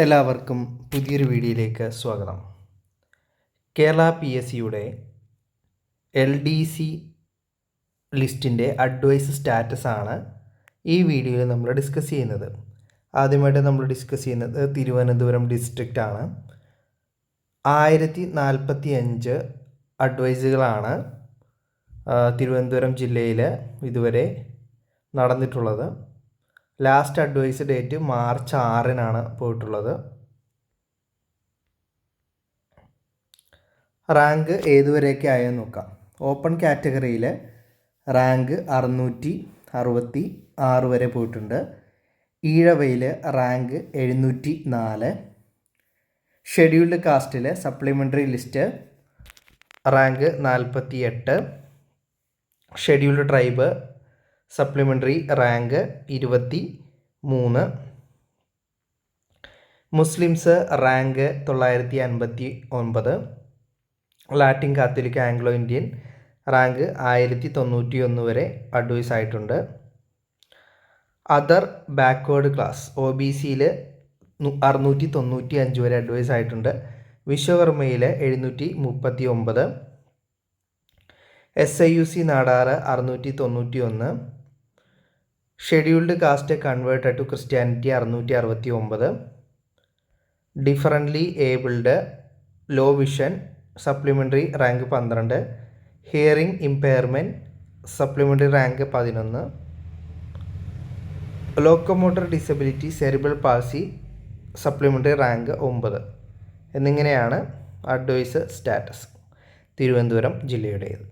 എല്ലാവർക്കും പുതിയൊരു വീഡിയോയിലേക്ക് സ്വാഗതം. കേരള PSCയുടെ LDC ലിസ്റ്റിൻ്റെ അഡ്വൈസ് സ്റ്റാറ്റസാണ് ഈ വീഡിയോയിൽ നമ്മൾ ഡിസ്കസ് ചെയ്യുന്നത്. ആദ്യമായിട്ട് നമ്മൾ ഡിസ്കസ് ചെയ്യുന്നത് തിരുവനന്തപുരം ഡിസ്ട്രിക്റ്റാണ്. 1045 അഡ്വൈസുകളാണ് തിരുവനന്തപുരം ജില്ലയിൽ ഇതുവരെ നടന്നിട്ടുള്ളത്. ലാസ്റ്റ് അഡ്വൈസ് ഡേറ്റ് മാർച്ച് 6 പോയിട്ടുള്ളത്. റാങ്ക് ഏതുവരെയൊക്കെ ആയെന്ന് നോക്കാം. ഓപ്പൺ കാറ്റഗറിയിൽ റാങ്ക് 666 വരെ പോയിട്ടുണ്ട്. ഈഴവയിൽ റാങ്ക് 704. ഷെഡ്യൂൾഡ് കാസ്റ്റിൽ supplementary list rank 48. Scheduled tribe supplementary rank 23. Muslims rank 959. Latin Catholic Anglo Indian rank 1091 വരെ അഡ്വൈസ് ആയിട്ടുണ്ട്. അതർ ബാക്ക്വേർഡ് ക്ലാസ് OBCയിൽ 695 വരെ അഡ്വൈസ് ആയിട്ടുണ്ട്. വിശ്വകർമ്മയിൽ 739. SIUC Nadar 691. Scheduled caste converted to Christianity 669. Differently abled low vision supplementary rank 12. Hearing impairment supplementary rank 11. Locomotor disability cerebral palsy supplementary rank 9 എന്നിങ്ങനെയാണ് advice status Thiruvananthapuram ജില്ലയുടേത്.